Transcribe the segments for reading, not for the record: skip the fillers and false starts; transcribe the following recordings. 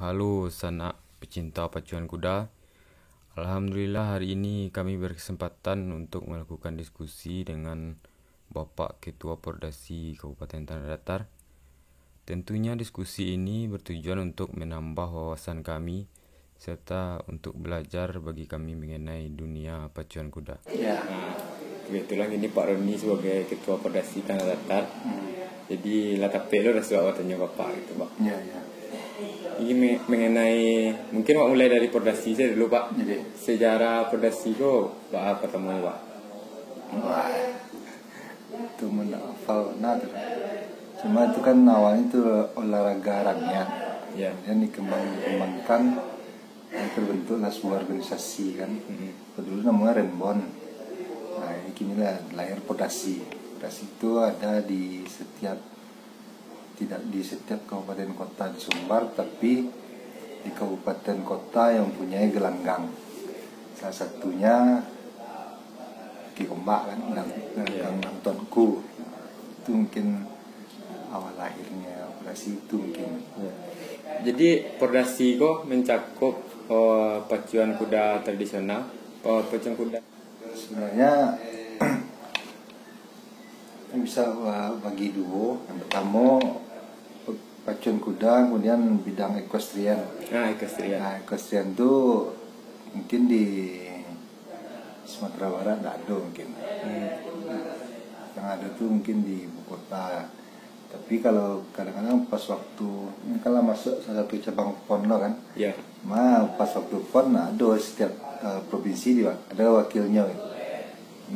Halo sanak pecinta pacuan kuda. Alhamdulillah hari ini kami berkesempatan untuk melakukan diskusi dengan Bapak Ketua Pordasi Kabupaten Tanah Datar. Tentunya diskusi ini bertujuan untuk menambah wawasan kami serta untuk belajar bagi kami mengenai dunia pacuan kuda. Ya, Kebetulan ini Pak Roni sebagai Ketua Pordasi Tanah Datar. Jadi latapel udah sudah tanya Bapak gitu Pak. ya, ya. Ini mengenai mungkin Pak mulai dari pordasi saya dulu Pak. Jadi, Sejarah pordasi kok Pak apa temunya Pak? wah, itu menafal tuh. Cuma itu kan awalnya itu olahraga rakyat. Ya. Kemudian dikembangkan dan terbentuklah sebuah organisasi kan. Dulu namanya Renbon. Nah, ini kini lahir Pordasi. Pordasi itu ada di tidak di setiap kabupaten kota di Sumbar, tapi di kabupaten kota yang mempunyai gelanggang. Salah satunya Ki Ombak kan, gelanggang Nontonku. Itu mungkin awal lahirnya Pordasi itu mungkin. Jadi pordasi kok mencakup pacuan kuda tradisional, pacuan kuda. Sebenarnya bisa bagi dua. Yang pertama pacuan kuda, kemudian bidang equestrian. Equestrian. Nah, equestrian itu mungkin di Sumatera Barat nggak ada mungkin. Yang ada tuh mungkin di ibu kota. Tapi kalau kadang-kadang pas waktu ini kalau masuk salah satu cabang PON lo kan, Ya. pas waktu PON ada setiap provinsi ada wakilnya. Gitu.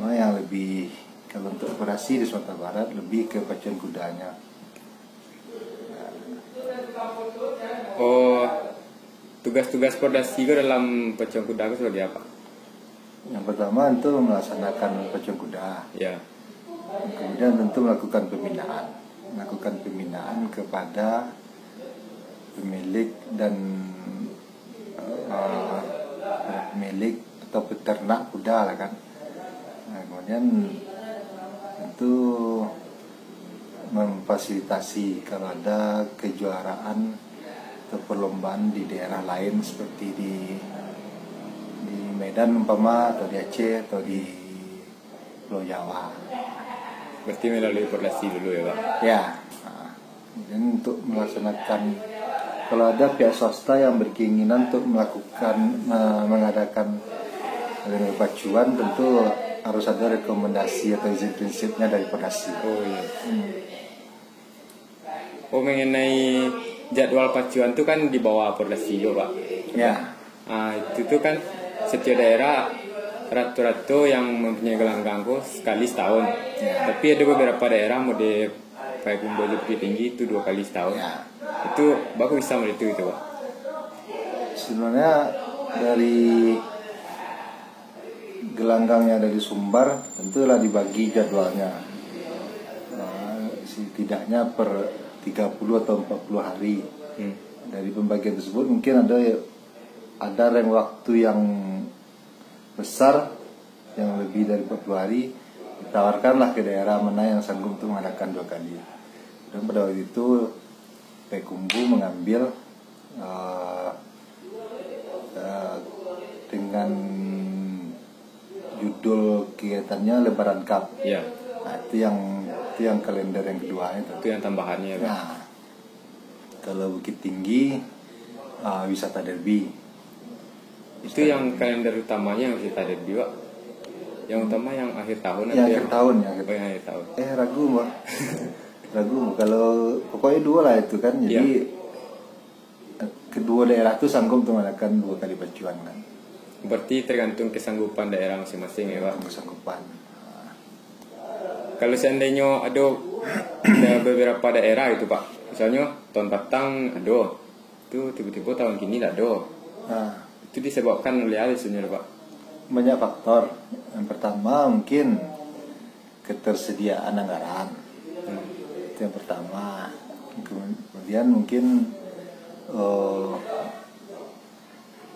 Yang lebih kalau untuk operasi di Sumatera Barat lebih ke pacuan kudanya. Tugas-tugas pordasi kok dalam pacuan kuda itu seperti apa? Yang pertama itu melaksanakan pacuan kuda. Ya. Kemudian tentu melakukan pembinaan kepada pemilik dan pemilik atau peternak kuda lah kan. Nah, kemudian tentu memfasilitasi kalau ada kejuaraan atau perlombaan di daerah lain seperti di Medan umpama atau di Aceh atau di Pulau Jawa. Berarti melalui pordasi dulu ya Pak? Ya. Nah, dan untuk melaksanakan kalau ada pihak swasta yang berkeinginan untuk mengadakan pacuan, tentu harus ada rekomendasi atau izin prinsipnya dari pordasi. Oh iya. Mengenai jadwal pacuan itu kan di bawah pordasi juga Pak. Ya. Itu tuh kan setiap daerah ratu-ratu yang mempunyai gelanggang sekali setahun. Ya. Tapi ada beberapa daerah mode kayak Bumbu Bukit Tinggi itu 2 kali setahun. Ya. Itu bagus bisa itu Pak. Sebenarnya dari gelanggangnya dari Sumbar tentulah dibagi jadwalnya. Setidaknya per 30 atau 40 hari. Dari pembagian tersebut mungkin ada rentang waktu yang besar yang lebih dari 40 hari, ditawarkanlah ke daerah mana yang sanggup untuk mengadakan 2 kali. Dan pada waktu itu Pekumbu mengambil dengan judul kegiatannya Lebaran Cup. Ya. Nah, itu yang kalender yang kedua itu. Itu yang tambahannya Pak. Nah, kalau Bukit Tinggi wisata derby. Itu yang kalender utamanya yang kita ada Pak. Yang utama yang akhir tahun Yang akhir tahun ya. yang akhir tahun. Ragu Mbak. Ragu kalau pokoknya 2 lah itu kan. Jadi kedua daerah itu sanggup untuk mengadakan 2 kali pacuan kan. Berarti tergantung kesanggupan daerah masing-masing ya Pak. Kesanggupan. Kalau seandainya ada beberapa daerah itu Pak, misalnya tahun batang ada, itu tiba-tiba tahun kini tidak ada. Nah, Itu disebabkan oleh apa sebenarnya Pak? banyak faktor. Yang pertama mungkin ketersediaan anggaran. Itu yang pertama. Kemudian mungkin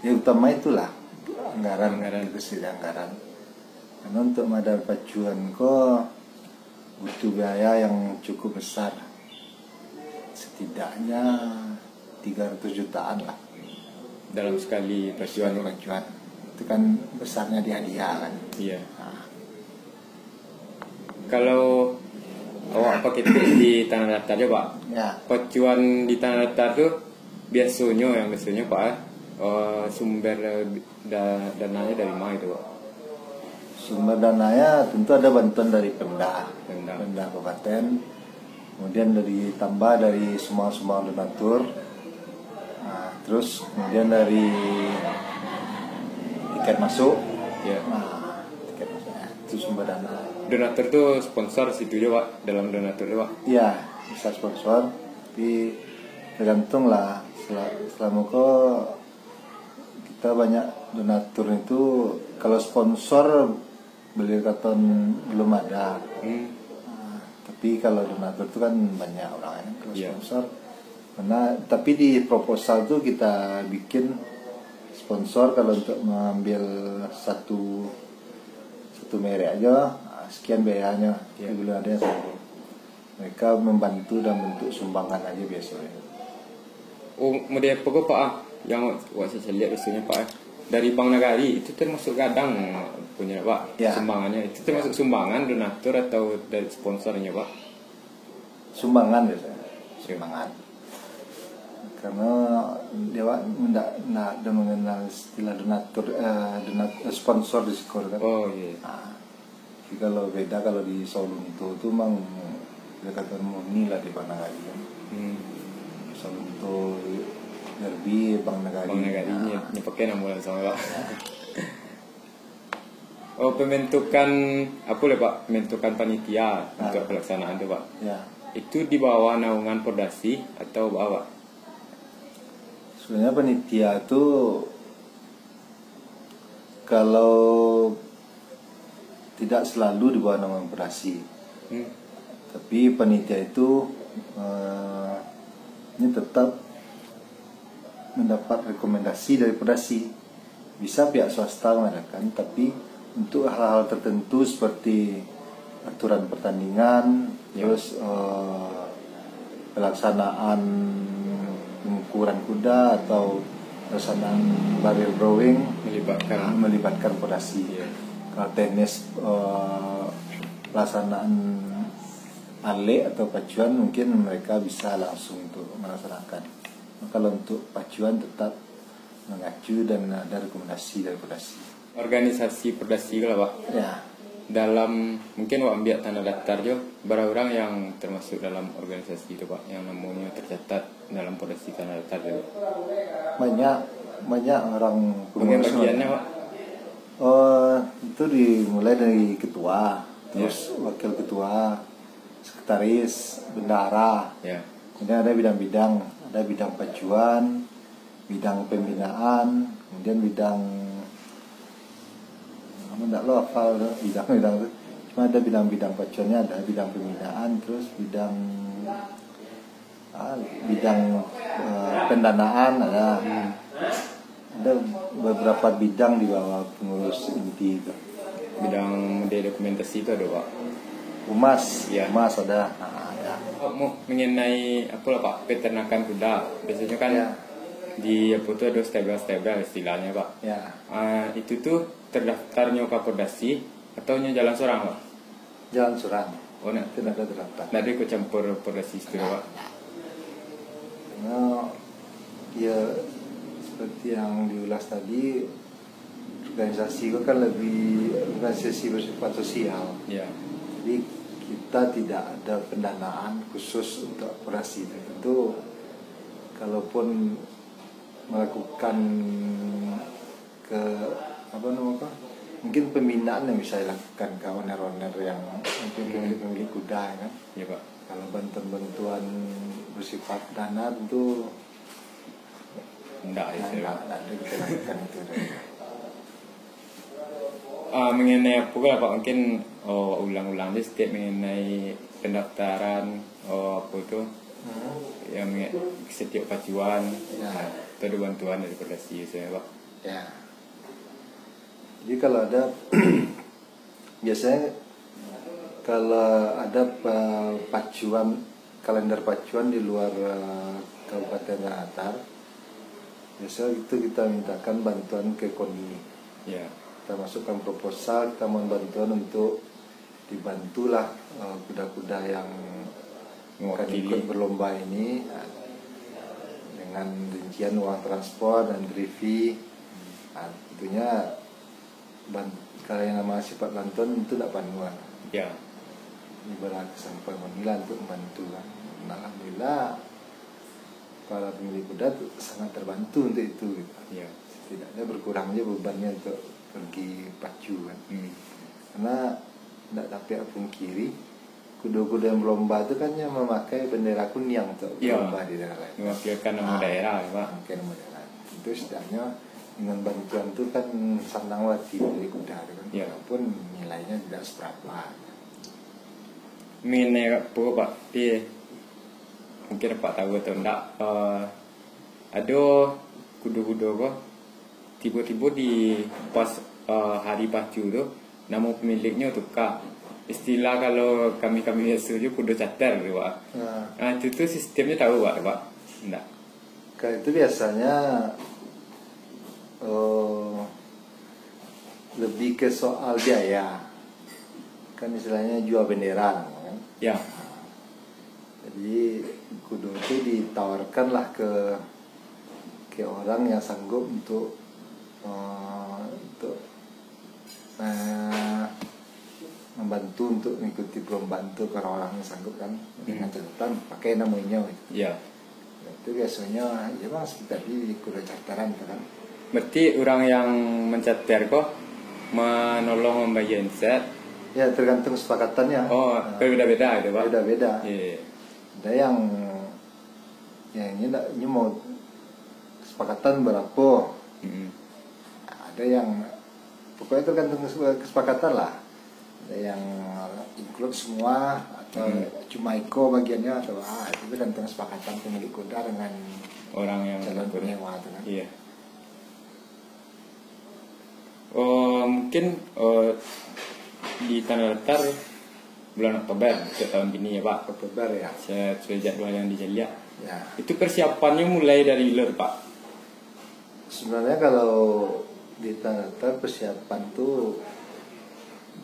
yang utama itulah anggaran. Ketersediaan anggaran. Karena untuk mengadakan pacuan kok butuh biaya yang cukup besar. Setidaknya 3 300 jutaan lah dalam sekali pacuan. pacuan. Itu kan besarnya di hadiah kan. Iya. Nah, Kalau awak pakai di tanah datar ya Pak, ya, pacuan di tanah datar tuh biasanya Pak, sumber dananya dari mana itu Pak? sumber dananya tentu ada bantuan dari Pemda Pemda. Kabupaten, kemudian ditambah dari semua donatur, nah, terus kemudian dari tiket masuk, Ya. nah, tiket masuk itu sumber dana. Donatur tuh sponsor situ juga Pak, dalam donatur Pak. Iya, bisa sponsor, tapi tergantung lah. Selama kok kita banyak donatur itu, kalau sponsor beli karton belum ada. Nah, tapi kalau donatur itu kan banyak orang kan. Kalau Iya. sponsor, tapi di proposal tuh kita bikin sponsor kalau untuk mengambil satu merek aja, sekian biayanya. Iya. Dulu ada yang satu. Mereka membantu dan bentuk sumbangan aja biasanya. Oh, model apa Pak? Yang saya lihat biasanya Pak, dari Bank Nagari itu termasuk kadang punya Pak, Ya. sumbangannya itu termasuk sumbangan donatur atau dari sponsornya Pak? Sumbangan biasanya, sumbangan. Karena dia tidak ada mengenal istilah donatur, sponsor di sekolah kan. Oh iya. Nah, jadi kalau beda kalau di Solunto itu memang dekatan murni lah di Bank Nagari kan. Solunto Derby Bank Nagari. Bank Nagari Nah, ini pakai nama sama Pak. Oh, pembentukan apa ya Pak? Pembentukan panitia untuk pelaksanaan itu Pak. ya. Itu di bawah naungan Pordasi atau bawah? Sebenarnya panitia itu kalau tidak selalu di bawah naungan Pordasi. Tapi panitia itu ini tetap mendapat rekomendasi dari Pordasi. Bisa pihak swasta mengadakan, tapi untuk hal-hal tertentu seperti aturan pertandingan, terus pelaksanaan pengukuran kuda atau pelaksanaan barrier drawing melibatkan Pordasi. Kalau tenis pelaksanaan ale atau pacuan mungkin mereka bisa langsung untuk melaksanakan. Kalau untuk pacuan tetap mengacu dan ada rekomendasi dari Pordasi. Organisasi Pordasi lah Pak. Ya, Dalam mungkin Pak ambil tanah datar jo, berapa orang yang termasuk dalam organisasi itu Pak, yang namanya tercatat dalam Pordasi tanah datar jo? banyak orang Mungkin pengurus. bagiannya Pak. Itu dimulai dari ketua, terus wakil ketua, sekretaris, bendahara. Ya. Kemudian ada bidang-bidang, ada bidang pacuan, bidang pembinaan, kemudian bidang tidak lo hafal bidang-bidang itu. Cuma ada bidang-bidang pacuannya, ada bidang pembinaan, terus bidang pendanaan ada beberapa bidang di bawah pengurus inti itu. Bidang dokumentasi itu ada Pak. Humas, Ya. humas ada. Ya. Mau mengenai apa lah Pak, peternakan kuda biasanya kan Ya. di apa tuh ada stable istilahnya Pak. Ya. Itu tuh terdaftarnya ke Pordasi atau jalan seorang Pak? Jalan Surang. Oh nah, Tidak ada terdaftar. nanti aku campur Pordasi itu Pak. Karena ya seperti yang diulas tadi, organisasi itu kan lebih organisasi bersifat sosial. Ya. Jadi kita tidak ada pendanaan khusus untuk operasi tertentu. Kalaupun melakukan mungkin pembinaan yang bisa dilakukan ke owner-owner yang mungkin pemilik kuda ya kan. Ya Pak. Kalau bantuan bersifat dana tentu Enggak ya saya. tidak ada kita lakukan itu. Mengenai apa lah Pak, mungkin ulang-ulang aja setiap mengenai pendaftaran apa itu yang setiap pacuan itu ada bantuan dari Pordasi saya Pak. Ya. Jadi kalau ada biasanya kalau ada pacuan, kalender pacuan di luar Kabupaten Latar, biasa itu kita mintakan bantuan ke KONI. Ya. Kita masukkan proposal, kita mohon bantuan untuk dibantulah kuda-kuda yang akan ikut berlomba ini dengan rincian uang transport dan drivi. Nah, tentunya kalau yang nama sifat bantuan itu tidak panuan. Ya. Ibarat sampai menilai untuk membantu kan. Nah, alhamdulillah para pemilik kuda sangat terbantu untuk itu gitu. Ya. Setidaknya berkurangnya bebannya untuk pergi pacu kan. Karena tidak dapat pungkiri kuda-kuda yang berlomba itu kan yang memakai bendera kuning untuk berlomba di daerah lain. Mewakilkan nama daerah ya Pak. Mewakilkan nama daerah. Itu setidaknya dengan bantuan itu kan sandangwati dari kuda kan. Ya. Walaupun nilainya tidak seberapa. Mine apa Pak? Mungkin Pak tahu atau enggak, ada kuda-kuda kok tiba-tiba di pas hari pacu tu nama pemiliknya tukar. Istilah kalau kami biasa je kuda cater tu Pak. Nah, itu sistemnya tahu Pak? Enggak. Kalau itu biasanya lebih ke soal biaya. Kan istilahnya jual bendera kan. Ya. Jadi kudu itu ditawarkan lah ke orang yang sanggup untuk membantu untuk mengikuti perlombaan itu karena orang yang sanggup kan dengan catatan pakai namanya. Ya. Itu biasanya ya bang seperti tadi kuda cateran kan. Berarti orang yang mencater kok menolong membayar set. Ya tergantung kesepakatannya. Oh, beda-beda itu Pak. Beda-beda. Iya. Ada yang ini mau kesepakatan berapa. Ada yang pokoknya tergantung kesepakatan lah. Ada yang include semua atau cuma Iko bagiannya atau itu tergantung kesepakatan pemilik kuda dengan orang yang calon penyewa itu kan. Iya. Mungkin di Tanah Datar bulan Oktober tahun ini ya Pak. Oktober ya. Sesuai jadwal yang dijelia. Ya. Itu persiapannya mulai dari hilir Pak. Sebenarnya kalau di Tanah Datar persiapan tuh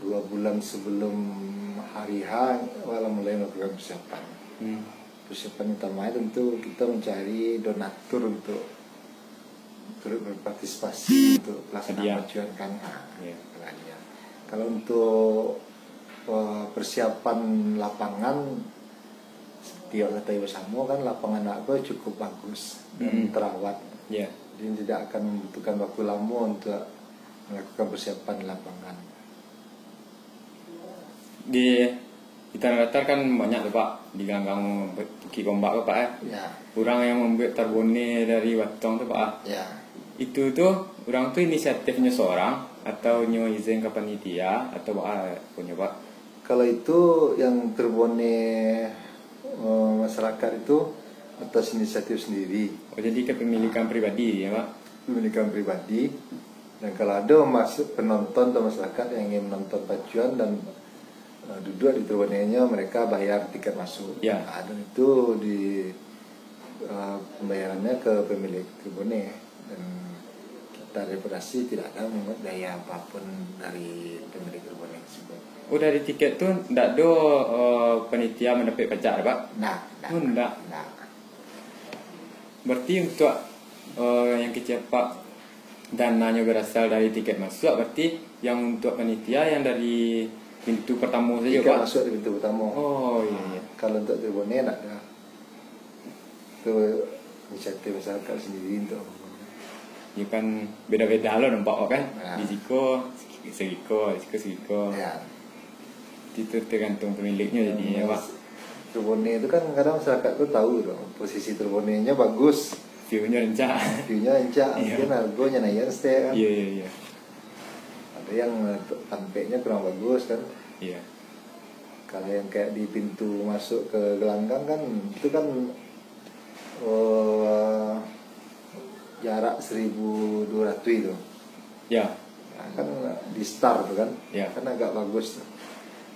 2 bulan sebelum hari H malah mulai melakukan persiapan. Persiapan utamanya tentu kita mencari donatur untuk turut berpartisipasi untuk pelaksanaan pacuan kan. Kalau untuk persiapan lapangan seperti kata Ibu Samo kan lapangan aku cukup bagus dan terawat. Jadi tidak akan membutuhkan waktu lama untuk melakukan persiapan lapangan. Di Tanah Datar kan banyak tuh Pak di ganggang Tuki Gombak Pak ya. Orang yang membuat tarbone dari Watong tuh Pak. Ya. Itu tuh orang tuh inisiatifnya seorang atau nyo izin ke panitia atau punya Pak. Kalau itu yang terbone masyarakat itu atas inisiatif sendiri. Oh jadi kepemilikan pribadi ya Pak? Kepemilikan pribadi. Dan kalau ada masuk penonton atau masyarakat yang ingin menonton pacuan dan duduk di terbonenya, mereka bayar tiket masuk. Ya. Dan itu di pembayarannya ke pemilik terbone dan kita rekomendasi tidak ada mengenai biaya apapun dari pemilik terbone tersebut. Oh dari tiket tuh tidak ada panitia mendapat pajak Pak? Tidak. Berarti untuk yang kecil Pak dananya berasal dari tiket masuk, berarti yang untuk panitia yang dari pintu pertama saja Tiket Pak? masuk di pintu pertama. Oh iya. Kalau untuk terbone tidak ada. Itu inisiatif masyarakat sendiri untuk. Ya kan beda-beda loh nampak kan? Di Siko segiko. Ya. Itu tergantung pemiliknya jadinya Pak. Terbone itu kan kadang masyarakat tuh tahu dong posisi terbonenya bagus. View-nya encak. Mungkin harganya naik kan. Iya. Ada yang tampeknya kurang bagus kan. Iya. Kalau yang kayak di pintu masuk ke gelanggang kan itu kan jarak 1.200 itu. Ya. Nah, kan di start tuh kan. Ya. Kan agak bagus tuh.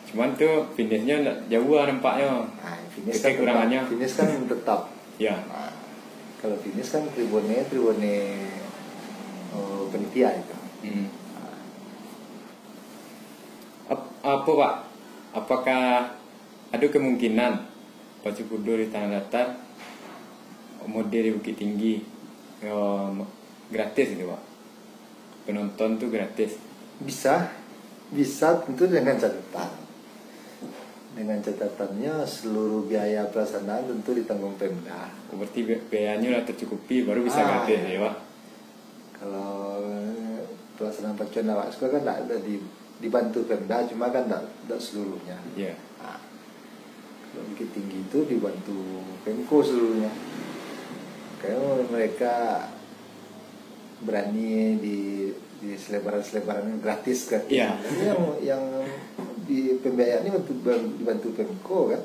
Cuman tuh finishnya jauh nampaknya. Nah, finish kan kekurangannya. Finish kan tetap. Ya. Nah, Kalau finish kan tribune penitia itu. Apa Pak? Apakah ada kemungkinan pacu kuda di tanah datar model di Bukit Tinggi gratis gitu Pak? Penonton tuh gratis? Bisa tentu dengan catatannya seluruh biaya pelaksanaan tentu ditanggung Pemda. Berarti biayanya udah tercukupi baru bisa gratis ya Pak? Kalau pelaksanaan pacuan awak sekolah kan tidak ada dibantu Pemda, cuma kan tidak seluruhnya. Iya. Kalau Bukit Tinggi itu dibantu Pemko seluruhnya. Kayak mereka berani di selebaran gratis. Iya. Ini yang di pembiayaan ini dibantu Pemko kan.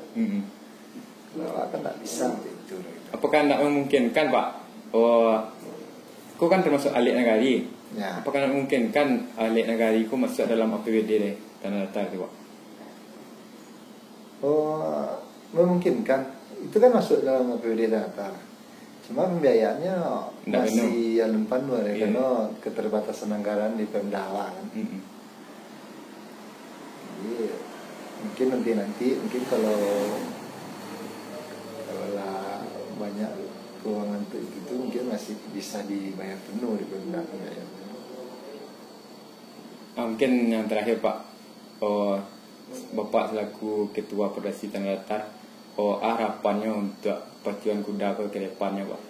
Kalau kan tidak bisa itu. Apakah tidak memungkinkan Pak? Kau kan termasuk ahli negari. Ya. Apakah tidak memungkinkan ahli negari ku masuk dalam APBD deh tanah datar itu Pak? Memungkinkan. Itu kan masuk dalam APBD tanah datar. Cuma pembiayaannya masih alun panwar ya, karena keterbatasan anggaran di Pemda kan. Jadi mungkin nanti kalau lah banyak keuangan itu mungkin masih bisa dibayar penuh di Pemda ya. Mungkin yang terakhir Pak, Bapak selaku Ketua Perdasi Tanah Datar, harapannya untuk pacuan kuda ke depannya Pak,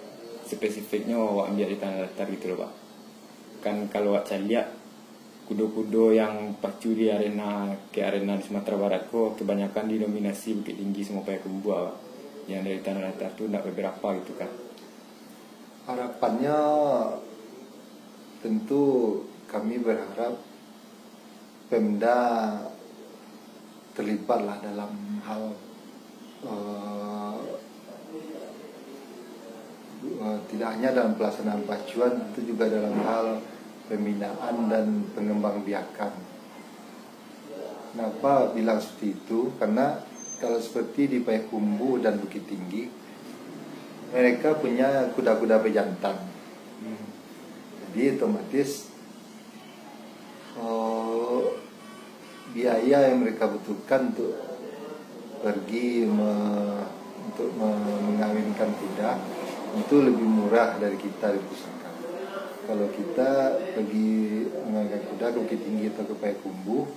spesifiknya awak ambil di Tanah Datar gitu loh Pak. Kan kalau awak lihat kudo-kudo yang pacu di arena di Sumatera Barat kok kebanyakan didominasi Bukit Tinggi sama Payakumbuh Pak. Yang dari Tanah Datar tuh tidak beberapa gitu kan. Harapannya tentu kami berharap Pemda terlibatlah dalam hal tidak hanya dalam pelaksanaan pacuan, itu juga dalam hal pembinaan dan pengembangbiakan. Kenapa bilang seperti itu? Karena kalau seperti di Payakumbuh dan Bukit Tinggi, mereka punya kuda-kuda pejantan. Jadi otomatis biaya yang mereka butuhkan untuk pergi untuk mengawinkan kuda itu lebih murah dari kita di pusaka. Kalau kita pergi mengawinkan kuda ke Bukit Tinggi atau ke Payakumbuh,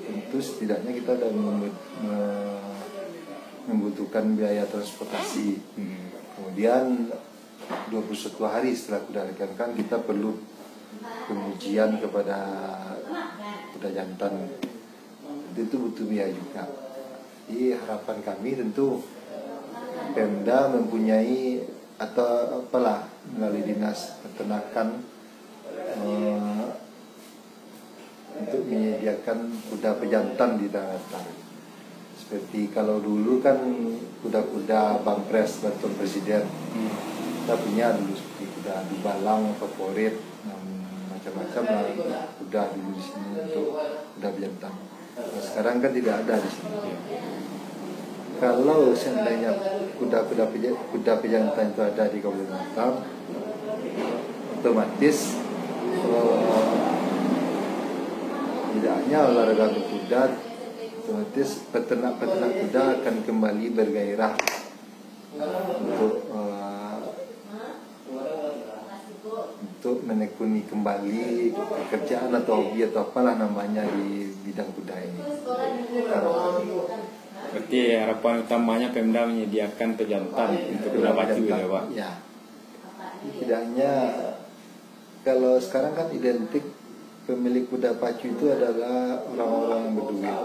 tentu setidaknya kita sudah membutuhkan biaya transportasi. Kemudian 21 hari setelah kuda dilakukan, kita perlu pengujian kepada kuda jantan. Itu butuh biaya juga. Jadi harapan kami tentu Pemda mempunyai atau apalah melalui dinas peternakan untuk menyediakan kuda pejantan di Tanah Datar. Seperti kalau dulu kan kuda-kuda Bampres Bantuan Presiden, kita punya dulu seperti kuda Dubalang favorit, macam-macam lah kuda dulu di sini untuk kuda pejantan. Nah, sekarang kan tidak ada di sini. Kalau seandainya kuda pejantan itu ada di Kabupaten Batam, otomatis tidak hanya olahraga berkuda, otomatis peternak kuda akan kembali bergairah untuk menekuni kembali pekerjaan atau hobi atau apalah namanya di bidang kuda ini. Berarti harapan utamanya Pemda menyediakan pejantan untuk kuda pacu ya Pak? Ya. Tidak hanya, kalau sekarang kan identik pemilik kuda pacu itu adalah orang-orang yang berduit.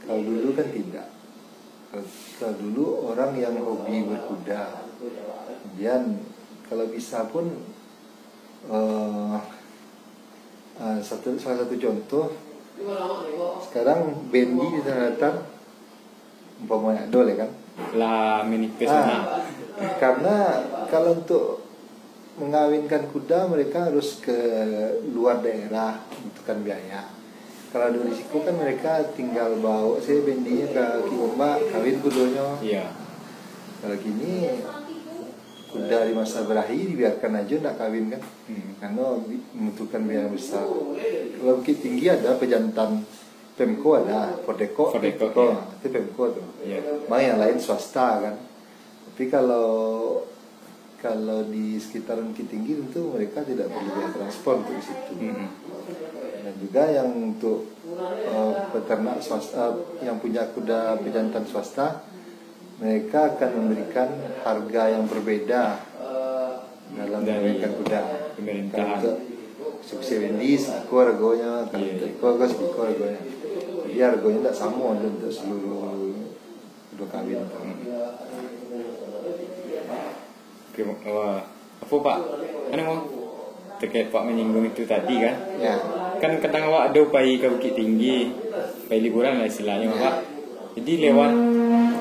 Kalau dulu kan tidak. Kalau dulu orang yang hobi berkuda. Kemudian kalau bisa pun salah satu contoh, sekarang bendi di Tanah Datar umpamanya dole kan lah menipis karena kalau untuk mengawinkan kuda mereka harus ke luar daerah membutuhkan biaya. Kalau di risiko kan mereka tinggal bawa saya bendinya ke Kiomba kawin kudonya. Iya. Kalau gini kuda di masa berakhir dibiarkan aja nggak kawin kan, karena membutuhkan biaya besar. Kalau Bukit Tinggi ada pejantan Pemko, ada Fordeko ya. itu Pemko tuh. Iya. Yang lain swasta kan. Tapi kalau di sekitaran Bukit Tinggi tentu mereka tidak perlu biaya transport untuk di situ. Dan juga yang untuk peternak swasta yang punya kuda pejantan swasta, mereka akan memberikan harga yang berbeda dalam memberikan kuda. Pemerintahan. Untuk subsidi aku harganya, kalau untuk aku sebuku harganya. Jadi harganya tidak sama untuk seluruh kuda kawin. Oke, apa Pak? Kan mau terkait Pak menyinggung itu tadi kan? Ya. Kan kadang awak ada pai ke Bukit Tinggi, pai liburan lah istilahnya Pak. Jadi lewat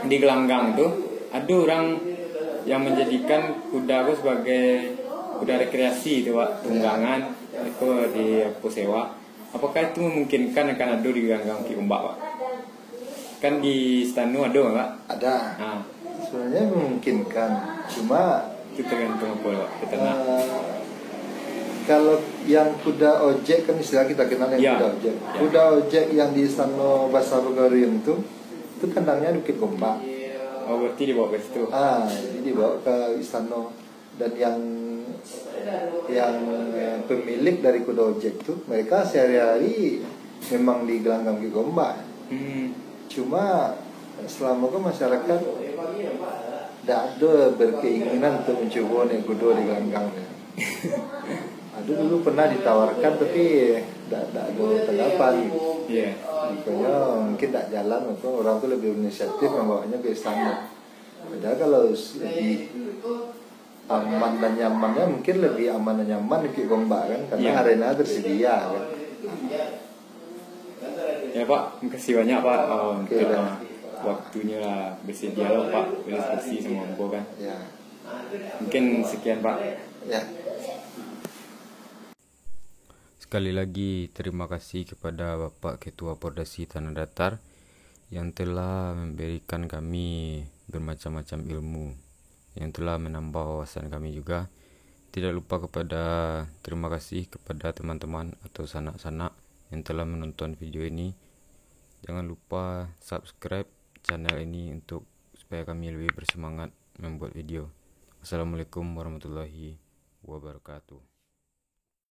di gelanggang itu ada orang yang menjadikan kuda aku sebagai kuda rekreasi itu Pak, tunggangan itu di aku sewa. Apakah itu memungkinkan akan ada di gelanggang Bukit Gombak Pak? Kan di Stanu ada Pak? Ada. Nah, Sebenarnya memungkinkan, cuma itu tergantung apa Pak? Peternak. Kalau yang kuda ojek kan istilah kita kenal yang Ya. kuda ojek. Ya. Kuda ojek yang di Istana Basarugarium itu kandangnya Bukit Gombak. Oh, berarti dibawa ke situ. Jadi dibawa ke istana, dan yang pemilik dari kuda ojek itu mereka sehari-hari memang di gelanggang Bukit Gombak. Cuma selama itu masyarakat tidak ada berkeinginan untuk mencoba naik kuda di gelanggang. Ada dulu pernah ditawarkan tapi tidak ada tanggapan. Iya. Makanya mungkin tak jalan, atau orang tuh lebih berinisiatif membawanya ke istana. Padahal kalau lebih aman dan nyamannya, mungkin lebih aman dan nyaman di Bukit Gombak kan, karena Iya. arena tersedia kan. Ya Pak, makasih banyak Pak Oke, untuk dah. waktunya lah bersedia loh Pak berdiskusi sama Ambo kan. Ya, Mungkin sekian Pak. ya. Sekali lagi terima kasih kepada Bapak Ketua Pordasi Tanah Datar yang telah memberikan kami bermacam-macam ilmu, yang telah menambah wawasan kami juga. Tidak lupa terima kasih kepada teman-teman atau sanak-sanak yang telah menonton video ini. Jangan lupa subscribe channel ini untuk supaya kami lebih bersemangat membuat video. Wassalamualaikum warahmatullahi wabarakatuh.